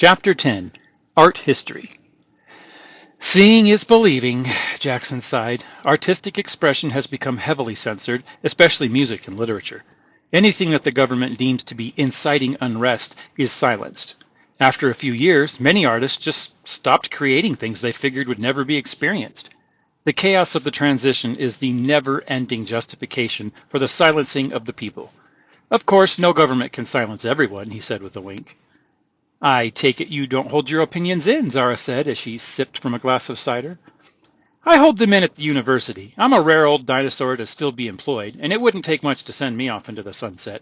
Chapter 10, Art History. Seeing is believing, Jackson sighed. Artistic expression has become heavily censored, especially music and literature. Anything that the government deems to be inciting unrest is silenced. After a few years, many artists just stopped creating things they figured would never be experienced. The chaos of the transition is the never-ending justification for the silencing of the people. Of course, no government can silence everyone, he said with a wink. I take it you don't hold your opinions in, Zara said as she sipped from a glass of cider. I hold them in at the university. I'm a rare old dinosaur to still be employed, and it wouldn't take much to send me off into the sunset.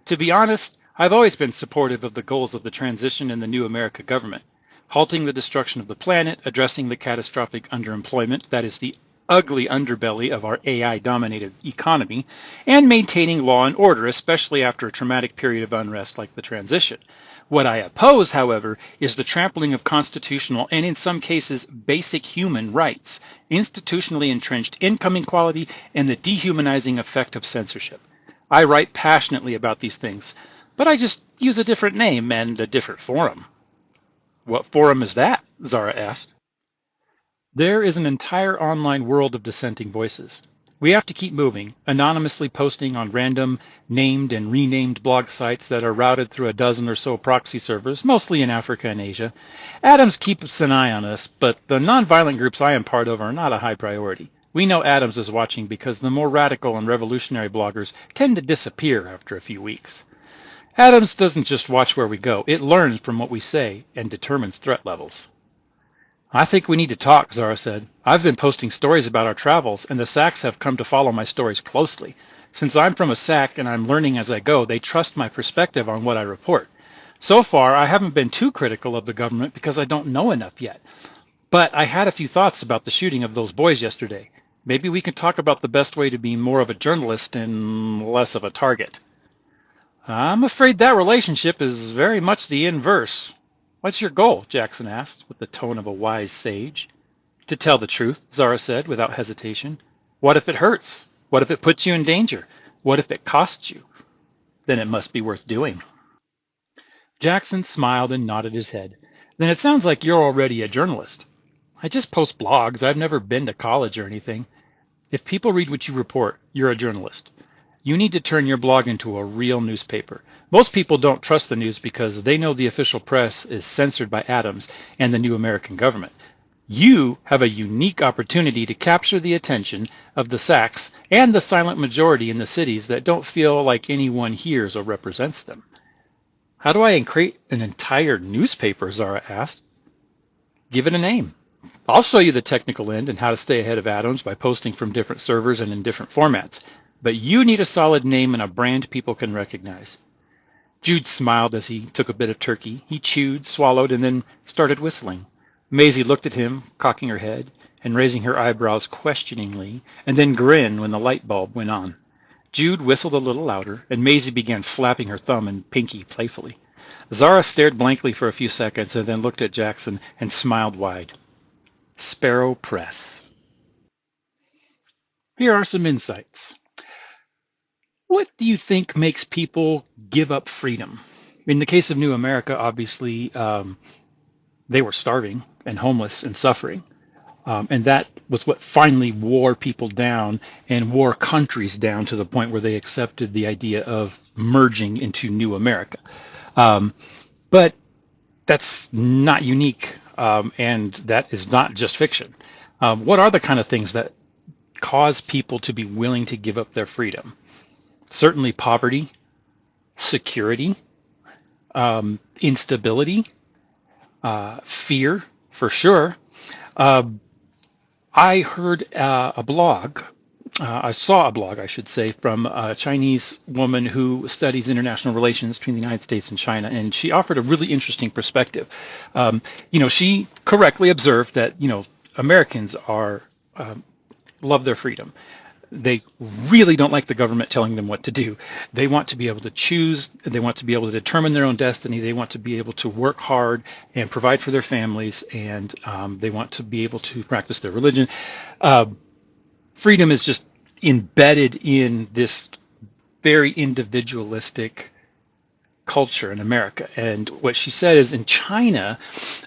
To be honest, I've always been supportive of the goals of the transition in the new America government. Halting the destruction of the planet, addressing the catastrophic underemployment that is the ugly underbelly of our AI-dominated economy, and maintaining law and order, especially after a traumatic period of unrest like the transition. What I oppose, however, is the trampling of constitutional and, in some cases, basic human rights, institutionally entrenched income inequality, and the dehumanizing effect of censorship. I write passionately about these things, but I just use a different name and a different forum. What forum is that? Zara asked. There is an entire online world of dissenting voices. We have to keep moving, anonymously posting on random named and renamed blog sites that are routed through a dozen or so proxy servers, mostly in Africa and Asia. Adams keeps an eye on us, but the nonviolent groups I am part of are not a high priority. We know Adams is watching because the more radical and revolutionary bloggers tend to disappear after a few weeks. Adams doesn't just watch where we go, it learns from what we say and determines threat levels. I think we need to talk, Zara said. I've been posting stories about our travels, and the Sacks have come to follow my stories closely. Since I'm from a Sack and I'm learning as I go, they trust my perspective on what I report. So far, I haven't been too critical of the government because I don't know enough yet. But I had a few thoughts about the shooting of those boys yesterday. Maybe we can talk about the best way to be more of a journalist and less of a target. I'm afraid that relationship is very much the inverse. What's your goal? Jackson asked, with the tone of a wise sage. To tell the truth, Zara said without hesitation. What if it hurts? What if it puts you in danger? What if it costs you? Then it must be worth doing. Jackson smiled and nodded his head. Then it sounds like you're already a journalist. I just post blogs. I've never been to college or anything. If people read what you report, you're a journalist. You need to turn your blog into a real newspaper. Most people don't trust the news because they know the official press is censored by Adams and the new American government. You have a unique opportunity to capture the attention of the Sacks and the silent majority in the cities that don't feel like anyone hears or represents them. How do I create an entire newspaper? Zara asked. Give it a name. I'll show you the technical end and how to stay ahead of Adams by posting from different servers and in different formats. But you need a solid name and a brand people can recognize. Jude smiled as he took a bit of turkey. He chewed, swallowed, and then started whistling. Maisie looked at him, cocking her head and raising her eyebrows questioningly, and then grinned when the light bulb went on. Jude whistled a little louder, and Maisie began flapping her thumb and pinky playfully. Zara stared blankly for a few seconds and then looked at Jackson and smiled wide. Sparrow Press. Here are some insights. What do you think makes people give up freedom? In the case of New America, obviously, they were starving and homeless and suffering. And that was what finally wore people down and wore countries down to the point where they accepted the idea of merging into New America. But that's not unique, and that is not just fiction. What are the kind of things that cause people to be willing to give up their freedom? Certainly poverty, security, instability, fear, for sure. I heard a blog, I saw a blog, I should say, from a Chinese woman who studies international relations between the United States and China, and she offered a really interesting perspective. She correctly observed that, Americans are love their freedom. They really don't like the government telling them what to do. They want to be able to choose. They want to be able to determine their own destiny. They want to be able to work hard and provide for their families, and they want to be able to practice their religion. Freedom is just embedded in this very individualistic culture in America. And what she said is in China,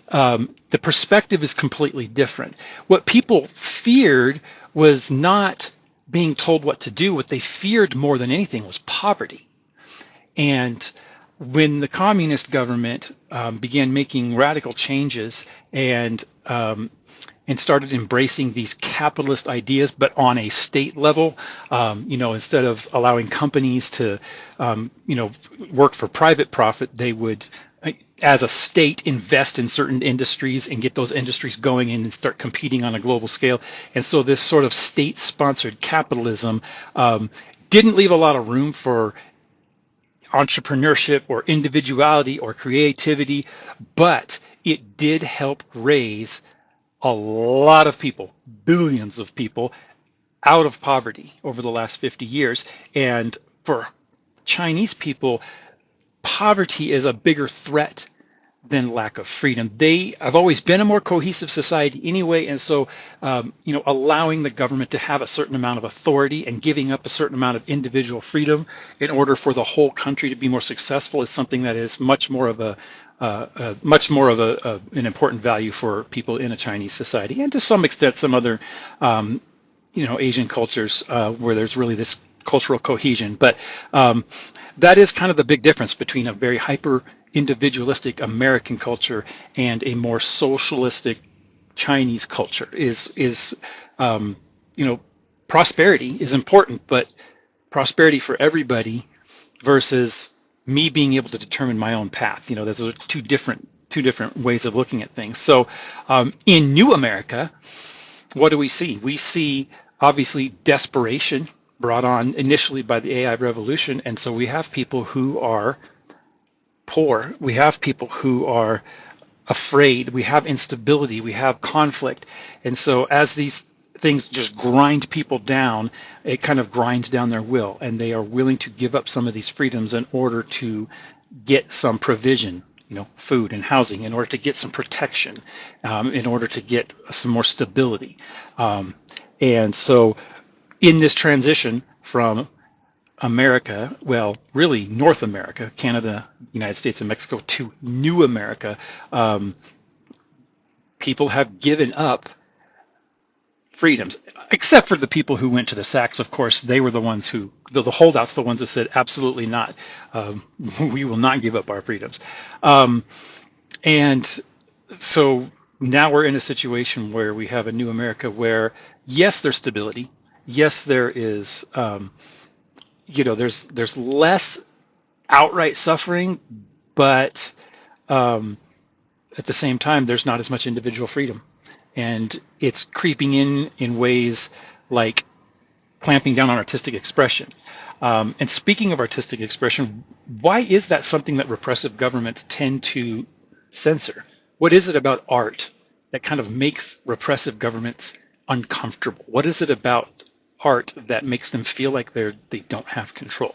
the perspective is completely different. What people feared was not being told what to do. What they feared more than anything was poverty. And when the communist government began making radical changes and started embracing these capitalist ideas, but on a state level, instead of allowing companies to, work for private profit, they would, as a state, invest in certain industries and get those industries going and start competing on a global scale. And so this sort of state-sponsored capitalism didn't leave a lot of room for entrepreneurship or individuality or creativity, but it did help raise a lot of people, billions of people, out of poverty over the last 50 years. And for Chinese people, poverty is a bigger threat than lack of freedom. They have always been a more cohesive society anyway, and so allowing the government to have a certain amount of authority and giving up a certain amount of individual freedom in order for the whole country to be more successful is something that is much more of an important value for people in a Chinese society, and to some extent some other Asian cultures where there's really this cultural cohesion. But that is kind of the big difference between a very hyper individualistic American culture and a more socialistic Chinese culture. Prosperity is important, but prosperity for everybody versus me being able to determine my own path. Those are two different ways of looking at things. So in New America, what do we see? We see obviously desperation brought on initially by the AI revolution, and so we have people who are poor, we have people who are afraid, we have instability, we have conflict. And so as these things just grind people down, it kind of grinds down their will, and they are willing to give up some of these freedoms in order to get some provision, food and housing, in order to get some protection, in order to get some more stability. And so in this transition from America, well, really North America, Canada, United States, and Mexico, to New America, people have given up freedoms, except for the people who went to the sacks. Of course, they were the ones who, the holdouts, the ones that said, absolutely not, we will not give up our freedoms. And so now we're in a situation where we have a New America where, yes, there's stability. Yes, there is, there's less outright suffering, but at the same time, there's not as much individual freedom. And it's creeping in ways like clamping down on artistic expression. And speaking of artistic expression, why is that something that repressive governments tend to censor? What is it about art that kind of makes repressive governments uncomfortable? What is it about art that makes them feel like they don't have control?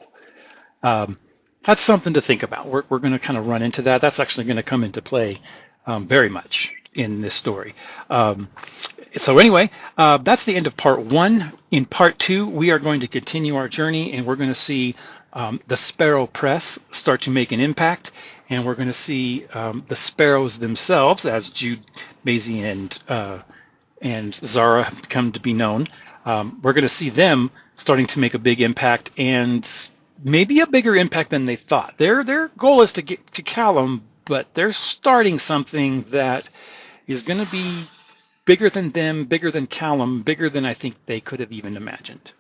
That's something to think about. We're going to kind of run into that. That's actually going to come into play very much in this story. So anyway, that's the end of part one. In part two, we are going to continue our journey, and we're going to see the Sparrow Press start to make an impact, and we're going to see the Sparrows themselves, as Jude, Maisie, and Zara have come to be known. We're going to see them starting to make a big impact, and maybe a bigger impact than they thought. Their goal is to get to Callum, but they're starting something that is going to be bigger than them, bigger than Callum, bigger than I think they could have even imagined.